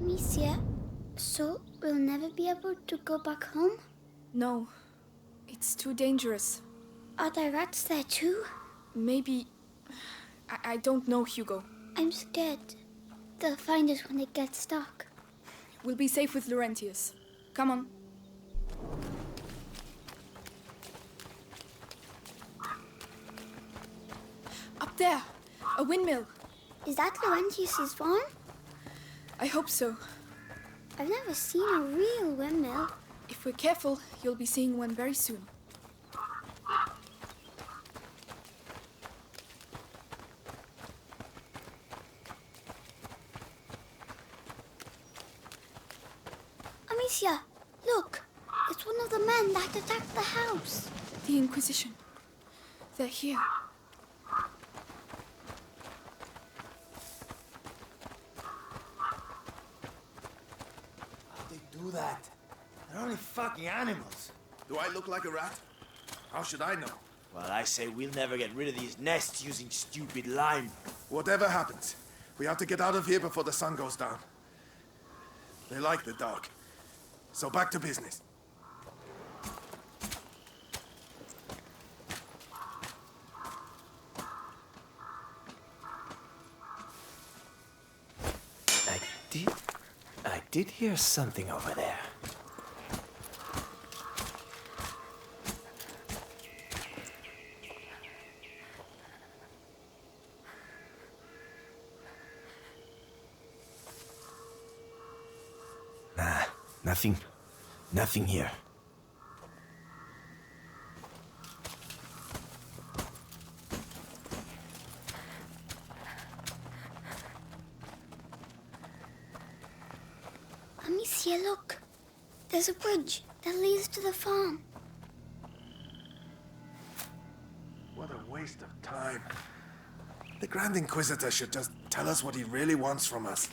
Amicia, so we'll never be able to go back home? No, it's too dangerous. Are there rats there too? Maybe... I don't know, Hugo. I'm scared. They'll find us when it gets dark. We'll be safe with Laurentius. Come on. Up there! A windmill! Is that Laurentius's farm? I hope so. I've never seen a real windmill. If we're careful, you'll be seeing one very soon. Amicia, look! It's one of the men that attacked the house. The Inquisition. They're here. How'd they do that? They're only fucking animals. Do I look like a rat? How should I know? Well, I say we'll never get rid of these nests using stupid lime. Whatever happens, we have to get out of here before the sun goes down. They like the dark. So back to business. I did hear something over there. Nah, nothing. Nothing here. Amicia, look. There's a bridge that leads to the farm. What a waste of time. The Grand Inquisitor should just tell us what he really wants from us.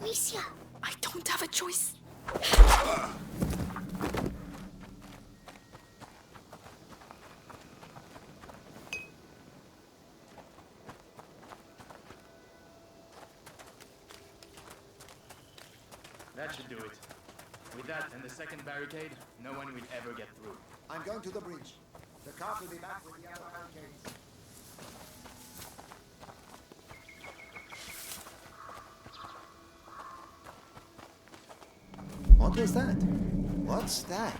Amicia! I don't have a choice. That should do it. With that and the second barricade, no one will ever get through. I'm going to the bridge. The cart will be back with the other barricades. What was that? What's that?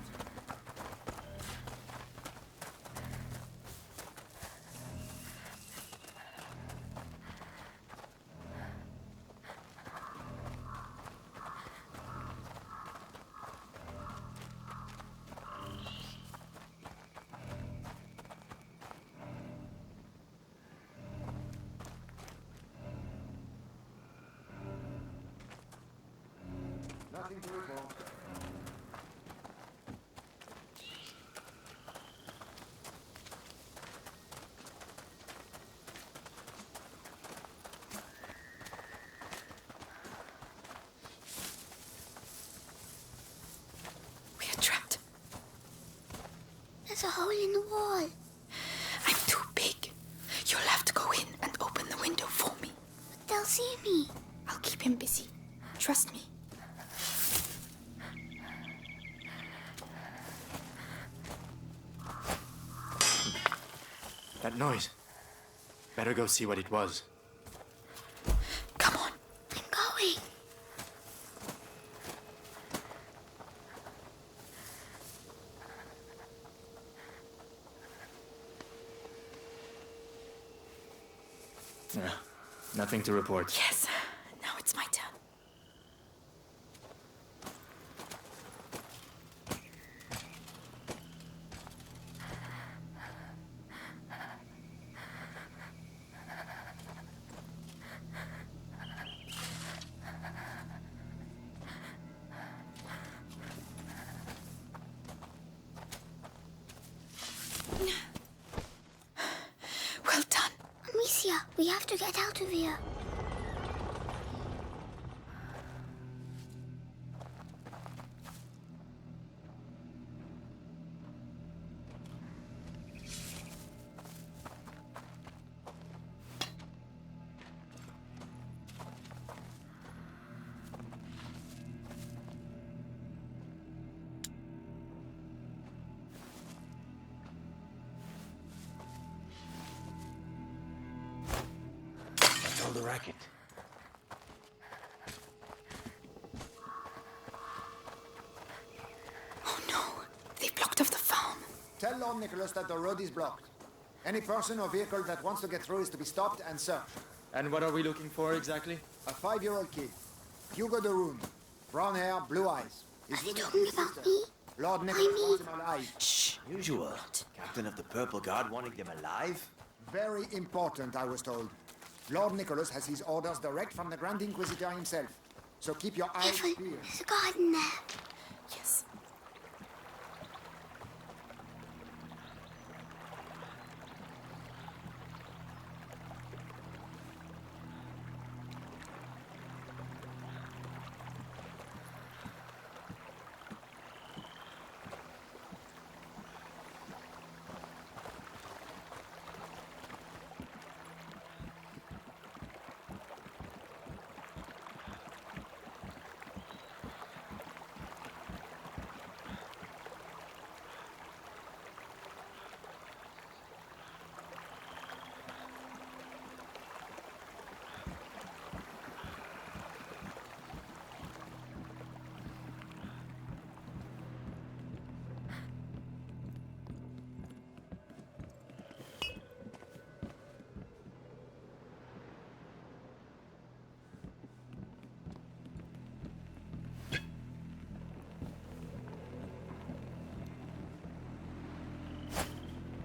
Nothing to report. We're trapped. There's a hole in the wall. I'm too big. You'll have to go in and open the window for me. But they'll see me. I'll keep him busy. Trust me. That noise. Better go see what it was. Come on. I'm going. Nothing to report. Yes. Now it's my turn. we have to get out of here. What's all the racket? Oh no, they've blocked off the farm. Tell Lord Nicholas that the road is blocked. Any person or vehicle that wants to get through is to be stopped and searched. And what are we looking for exactly? A 5-year-old kid. Hugo de Rune. Brown hair, blue eyes. He's Are you with his talking big about sister. me? Lord Nicholas wants him alive. Shh. Usual. Captain of the Purple Guard wanting them alive? Very important, I was told. Lord Nicholas has his orders direct from the Grand Inquisitor himself. So keep your eyes Careful, clear. there's a garden there. Yes.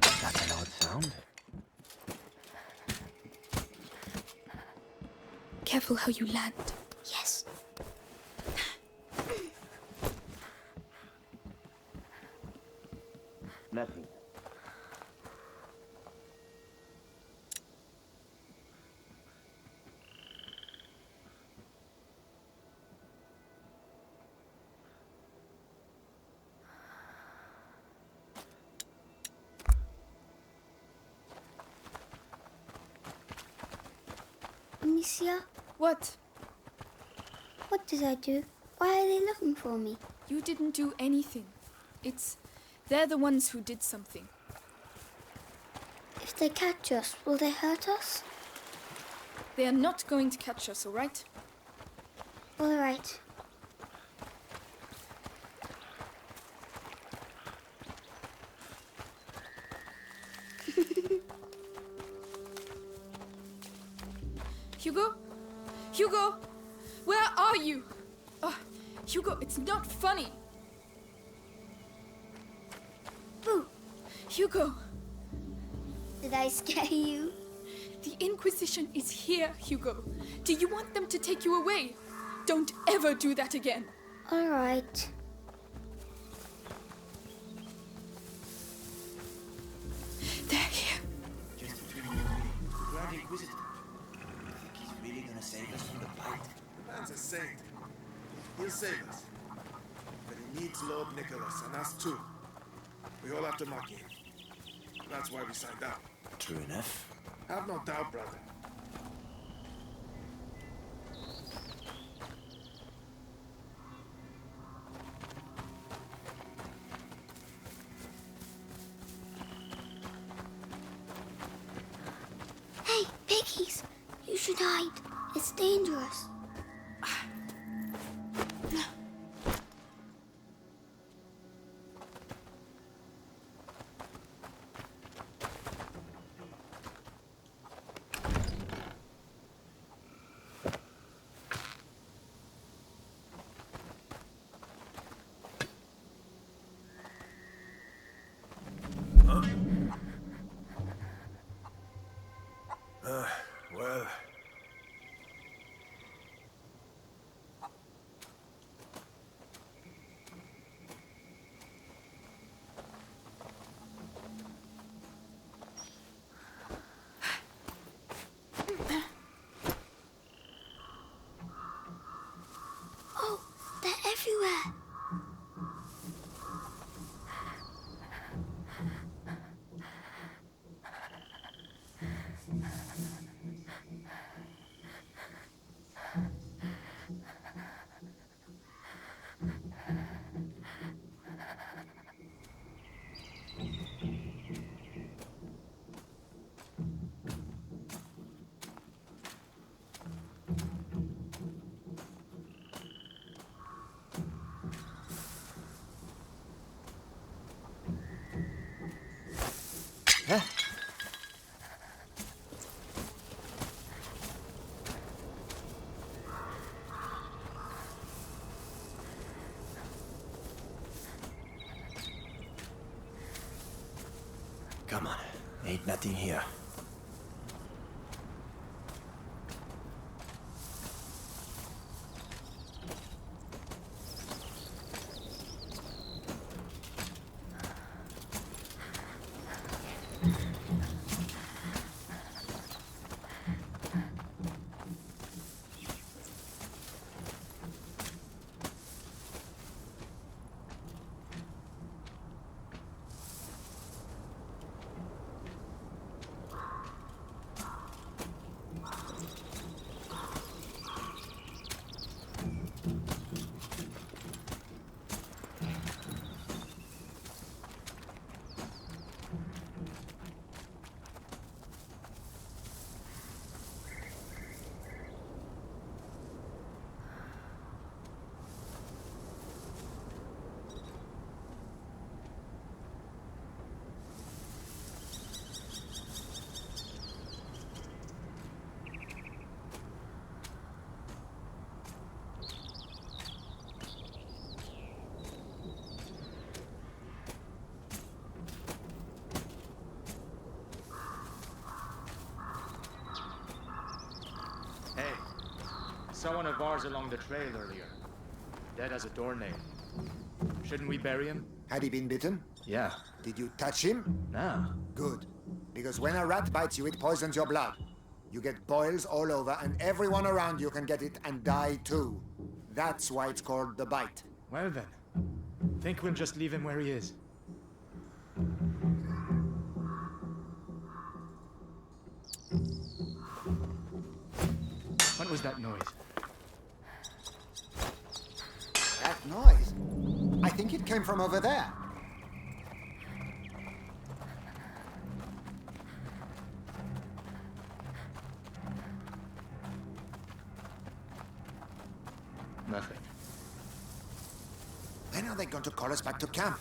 That's an odd sound. Careful how you land. Yes. Nothing. Amicia, What? what did I do? Why are they looking for me? You didn't do anything. They're the ones who did something. If they catch us, will they hurt us? They are not going to catch us, all right? All right. Hugo? Hugo? Where are you? Hugo, it's not funny. Boo! Hugo, Did I scare you? the Inquisition is here, Hugo. Do you want them to take you away? Don't ever do that again. All right. They're here. Just between you and me. The Grand Inquisitor. I think he's really gonna save us from the bite. The man's a saint. He'll save us. But he needs Lord Nicholas, and us too. We all have to mock him. That's why we signed up. True enough. Have no doubt, brother. Hey, piggies! You should hide. It's dangerous. Well, Come on. Ain't nothing here. Hey, saw one of ours along the trail earlier. Dead as a doornail. Shouldn't we bury him? Had he been bitten? Yeah. Did you touch him? Nah. Good. Because when a rat bites you, it poisons your blood. You get boils all over, and everyone around you can get it and die too. That's why it's called the bite. Well then. Think we'll just leave him where he is. What was that noise? That noise? I think it came from over there. Nothing. When are they going to call us back to camp?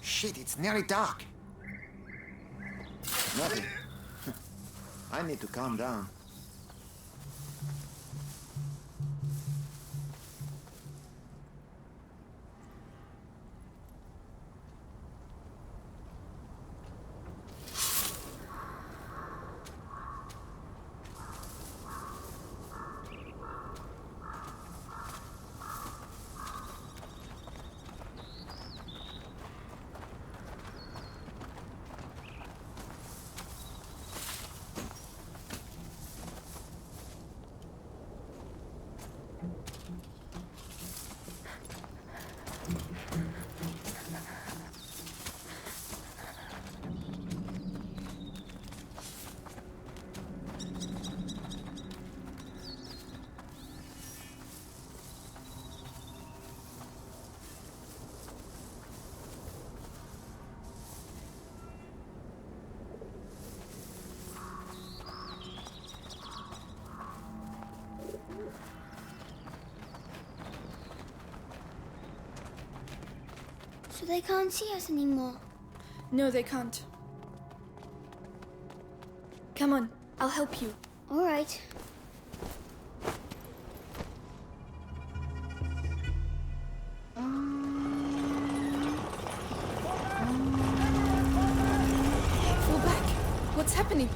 Shit, it's nearly dark. Nothing. I need to calm down. So they can't see us anymore. No, they can't. Come on, I'll help you. All right. Fall back. What's happening?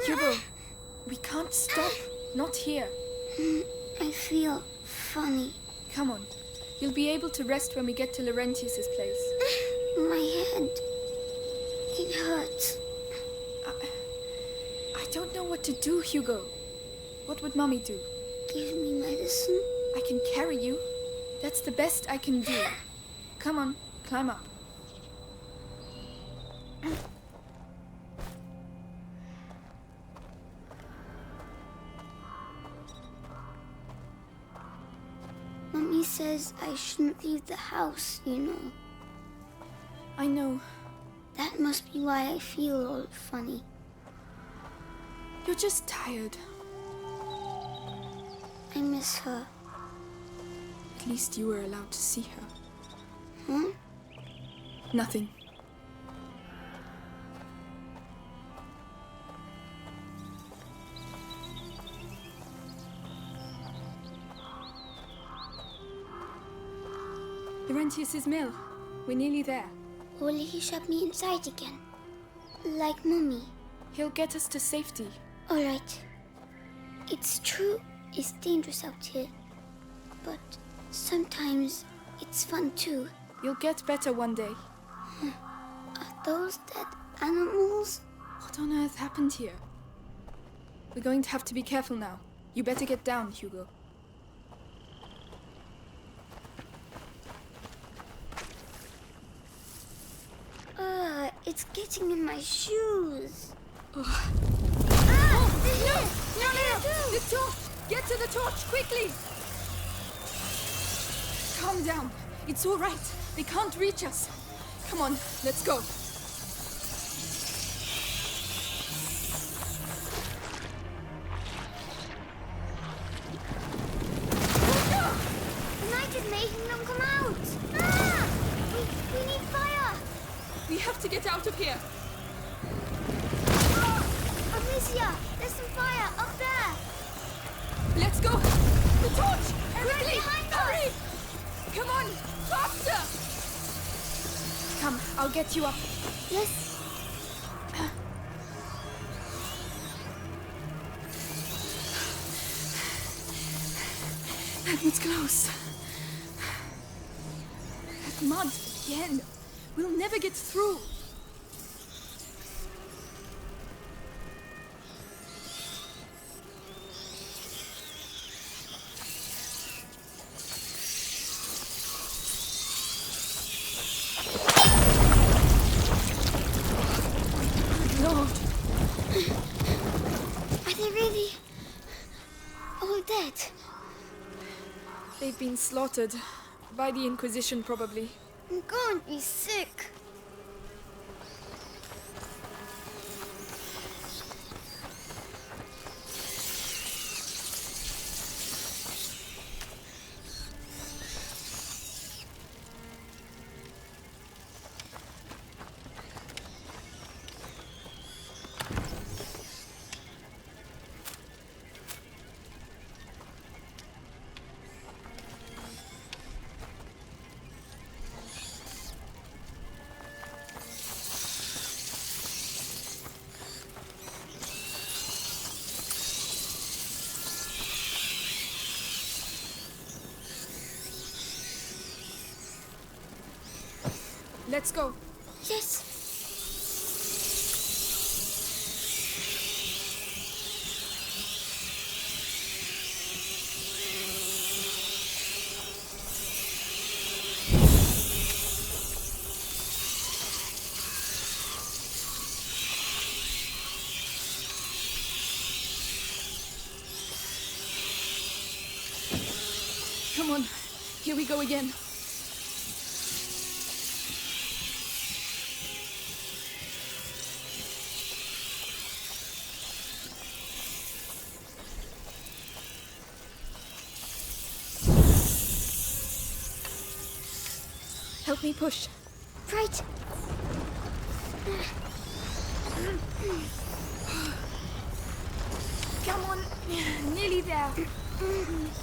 Hugo, we can't stop. Not here. I feel funny. Come on. You'll be able to rest when we get to Laurentius's place. My head. It hurts. I don't know what to do, Hugo. What would Mommy do? Give me medicine. I can carry you. That's the best I can do. Come on, climb up. Mummy says I shouldn't leave the house, you know. I know. That must be why I feel all funny. You're just tired. I miss her. At least you were allowed to see her. Huh? Nothing. Laurentius's mill. We're nearly there. Will he shut me inside again? Like Mummy? He'll get us to safety. Alright. It's true, it's dangerous out here. But sometimes it's fun too. You'll get better one day. Are those dead animals? What on earth happened here? We're going to have to be careful now. You better get down, Hugo. It's getting in my shoes. Oh. Ah! No! The torch! Get to the torch, quickly! Calm down. It's all right. They can't reach us. Come on, let's go. The night is making them come out. Ah! We need fire. We have to get out of here. Oh! Amicia, there's some fire up there. Let's go. The torch! They're right Quickly! behind Hurry! us. Come on! Faster! Come, I'll get you up. Yes. That was close. That mud again. We'll never get through. Lord. Are they really all dead? They've been slaughtered. By the Inquisition, probably. I'm going to be sick. Let's go. Yes. Come on. Here we go again. Help me push. Right. Come on. Nearly there.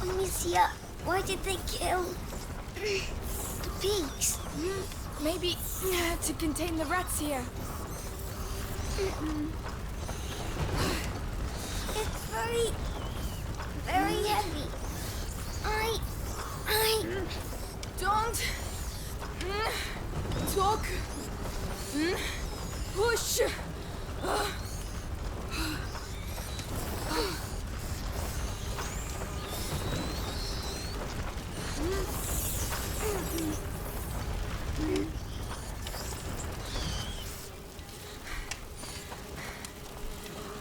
Amicia, why did they kill the pigs? Maybe to contain the rats here. It's very, very heavy. I Don't talk. Push.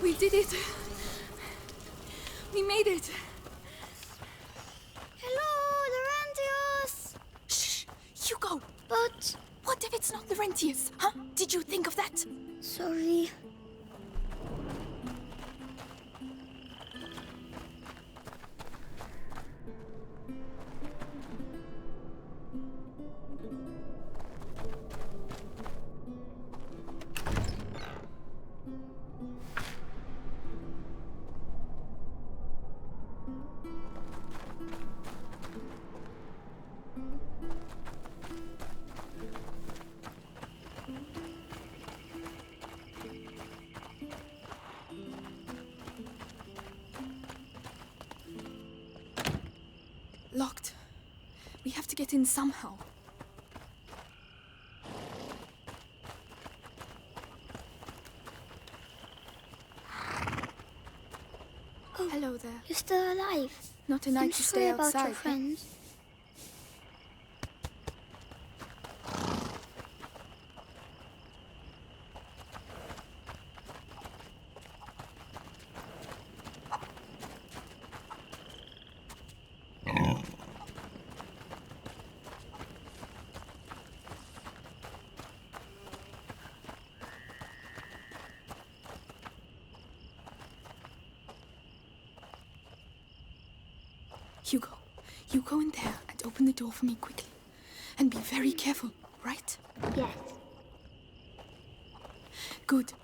We did it. We made it. Hello, Laurentius. Shh! Hugo! But What if it's not Laurentius? Huh? Did you think of that? sorry. have to get in somehow. Oh, hello there. You're still alive. Not a night I'm to sorry stay about outside. your friends. Hugo, you go in there and open the door for me quickly. And be very careful, right? Yes. Good.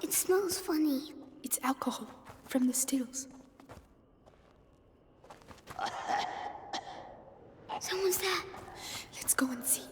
It smells funny. It's alcohol from the stills. Someone's there. Let's go and see.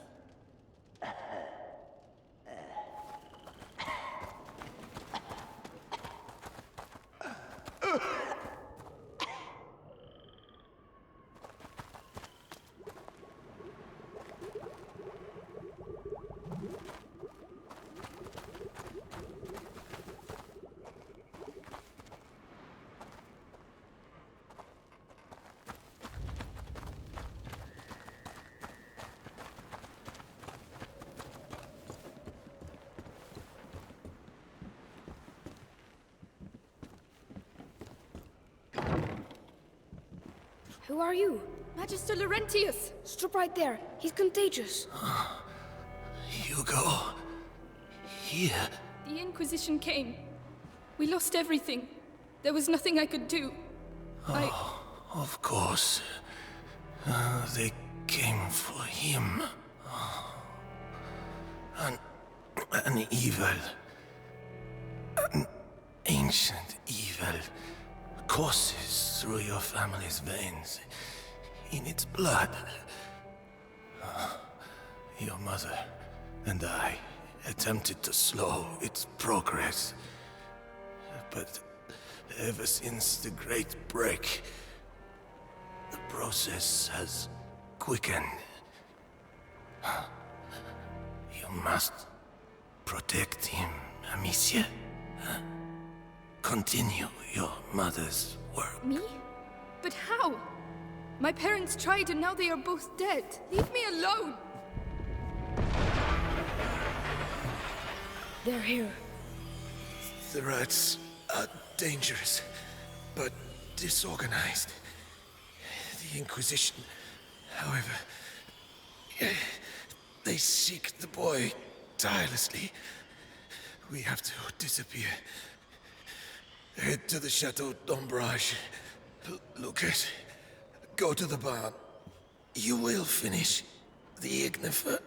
Who are you? Magister Laurentius! Stop right there. He's contagious. Hugo. Here. The Inquisition came. We lost everything. There was nothing I could do. Of course. They came for him. An evil. An ancient evil courses through your family's veins. In its blood. Your mother and I attempted to slow its progress. But ever since the Great Break, the process has quickened. You must protect him, Amicia. Continue your mother's work. Me? But how? My parents tried and now they are both dead. Leave me alone! They're here. The rats are dangerous, but disorganized. The Inquisition, however, they seek the boy tirelessly. We have to disappear. Head to the Chateau d'Ombrage. Lucas, go to the barn. You will finish the Ignifer.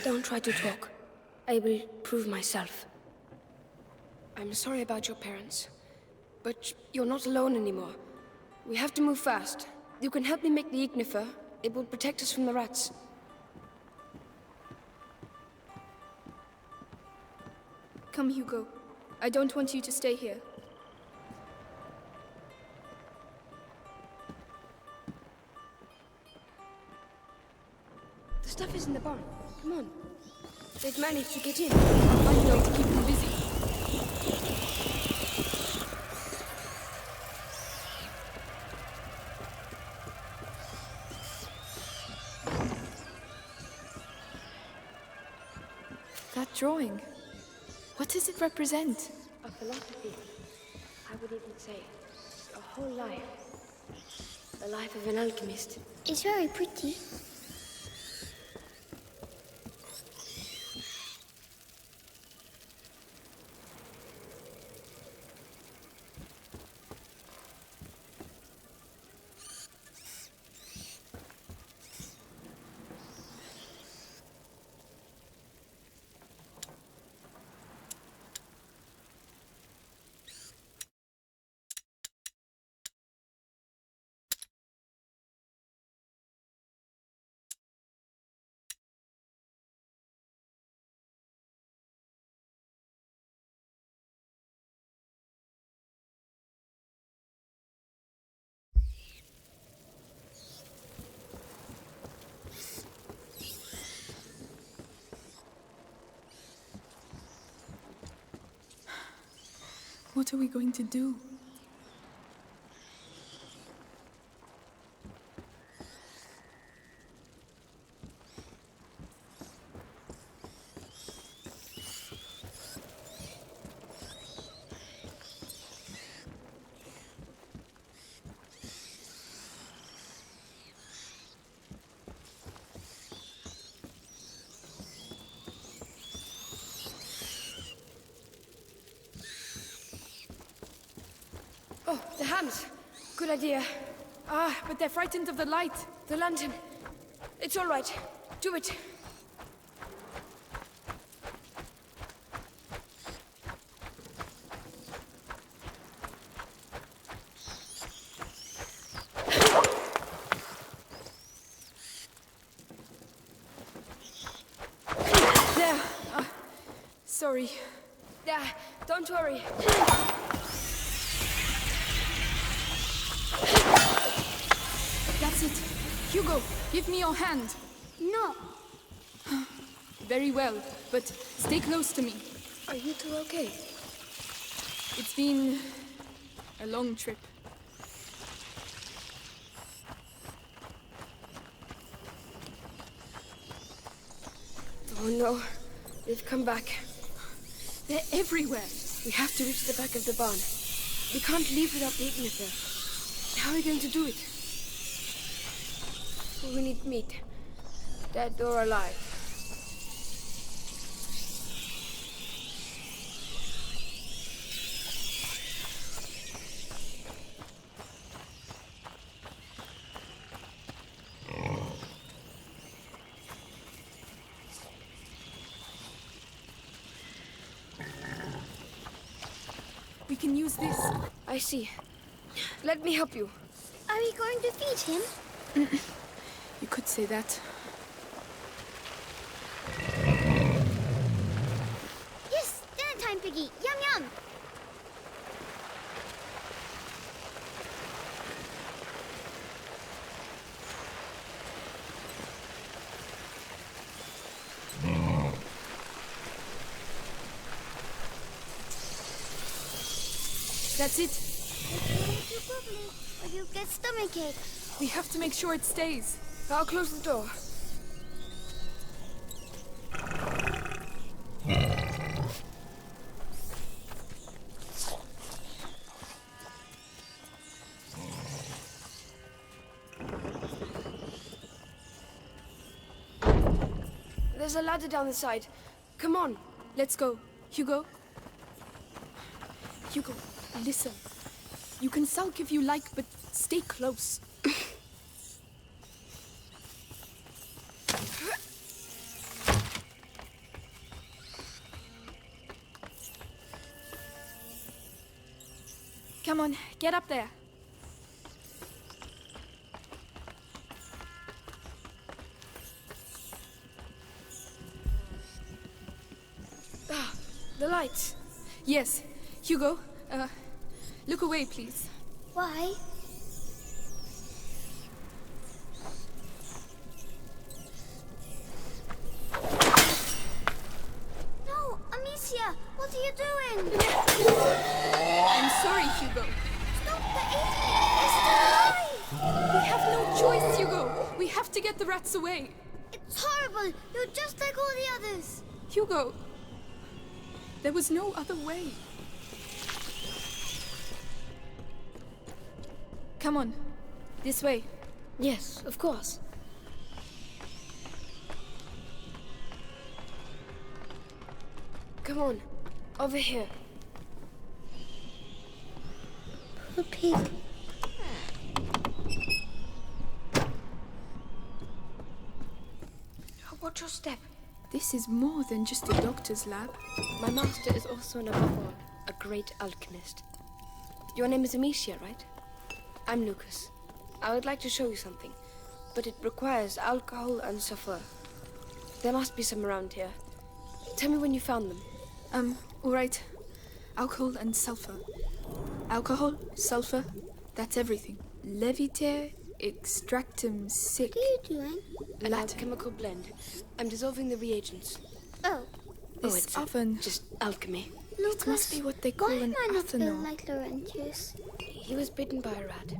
Don't try to talk. I will prove myself. I'm sorry about your parents, but you're not alone anymore. We have to move fast. You can help me make the Ignifer. It will protect us from the rats. Come, Hugo. I don't want you to stay here. The stuff is in the barn. Come on. They've managed to get in. I'll find a way to keep them busy. That drawing. What does it represent? A philosophy. I would even say a whole life. The life of an alchemist. It's very pretty. What are we going to do? Oh, the hams. Good idea. Ah, but they're frightened of the light. The lantern. It's all right. Do it. There. Sorry. Yeah, don't worry. That's it. Hugo, give me your hand. No. Very well, but stay close to me. Are you two okay? It's been a long trip. Oh no, they've come back. They're everywhere. We have to reach the back of the barn. We can't leave without the igniter. How are we going to do it? We need meat. Dead or alive. We can use this. I see. Let me help you. Are we going to feed him? You could say that. Yes, dinner time, Piggy. Yum yum. That's it. Don't too quickly, or you'll get stomachache. We have to make sure it stays. I'll close the door. There's a ladder down the side. Come on. Let's go. Hugo? Hugo, listen. You can sulk if you like, but stay close. Come on, get up there. Ah, the lights. Yes. Hugo, look away, please. Why? No, Amicia, what are you doing? I'm sorry, Hugo. Stop the alien! It's still alive! We have no choice, Hugo. We have to get the rats away. It's horrible. You're just like all the others. Hugo, there was no other way. Come on, this way. Yes, of course. Come on, over here. Poor pig. Watch your step. This is more than just a doctor's lab. My master is also an above all, a great alchemist. Your name is Amicia, right? I'm Lucas. I would like to show you something, but it requires alcohol and sulfur. There must be some around here. Tell me when you found them. All right. Alcohol and sulfur. Alcohol, sulfur, that's everything. Leviter extractum sic. What are you doing? An alchemical blend. I'm dissolving the reagents. Oh, Oh, This it's oven. just alchemy. Lucas, It must be what they call why an am I not athanol. like Laurentius? He was bitten by a rat.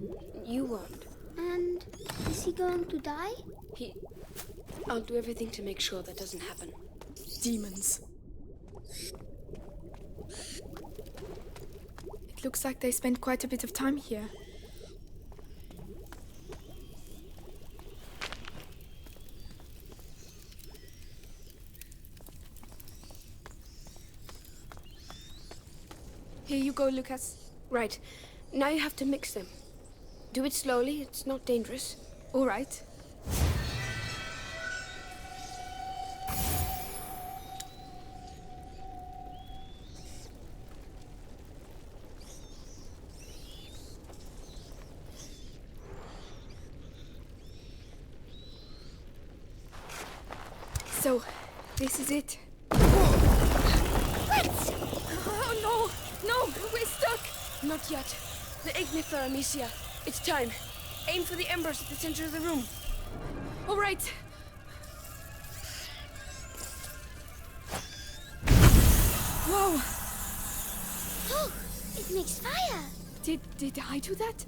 You weren't. And is he going to die? I'll do everything to make sure that doesn't happen. Demons. It looks like they spent quite a bit of time here. Here you go, Lucas. Right. Now you have to mix them. Do it slowly, it's not dangerous. All right. So, this is it. Let's! Oh no! No! We're stuck! Not yet. The Igniter, Amicia. It's time. Aim for the embers at the center of the room. All right. Whoa! Oh, it makes fire! Did I do that?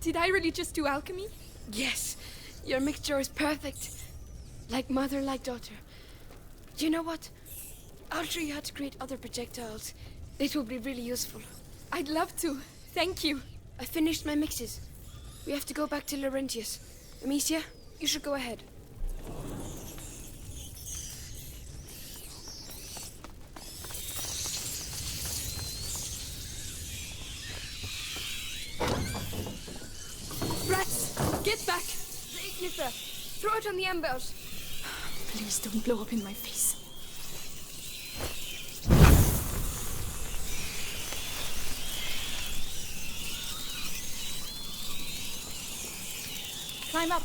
Did I really just do alchemy? Yes. Your mixture is perfect. Like mother, like daughter. Do you know what? I'll show you how to create other projectiles. It will be really useful. I'd love to. Thank you. I finished my mixes. We have to go back to Laurentius. Amicia, you should go ahead. Rats, get back! The Igniter. Throw it on the embers. Please don't blow up in my face. Climb up.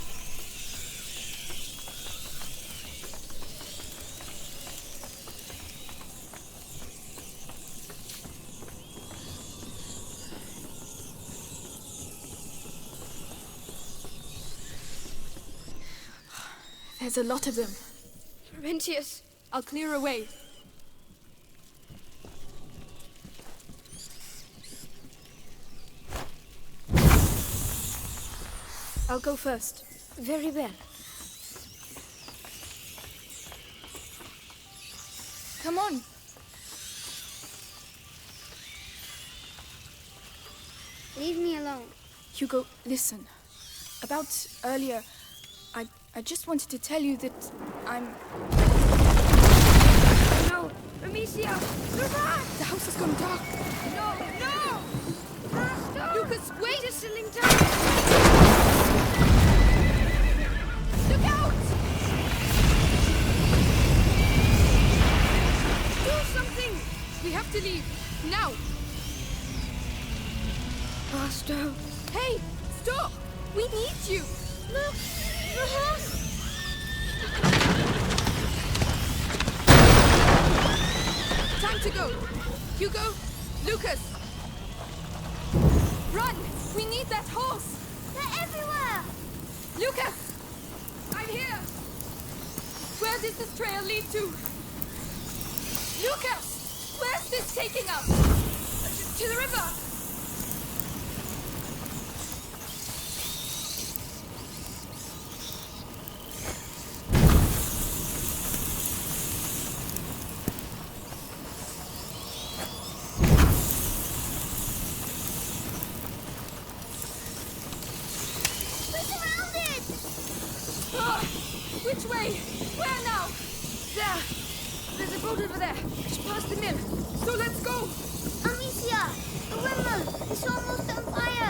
There's a lot of them. Laurentius. I'll clear a way. I'll go first. Very well. Come on. Leave me alone. Hugo, listen. About earlier, I just wanted to tell you that I'm... No! Amicia! The rat! The house has gone dark. No! No! Stop! Lucas, wait! Just selling time! Look out! Do something! We have to leave. Now! Faster! Hey! Stop! We need you! Look! The horse! Time to go! Hugo! Lucas! Run! We need that horse! They're everywhere! Lucas! I'm here! Where does this trail lead to? Lucas! Where's this taking us? To the river! Which way? Where now? There! There's a boat over there. Just past the mill. So let's go! Amicia! The windmill is almost on fire!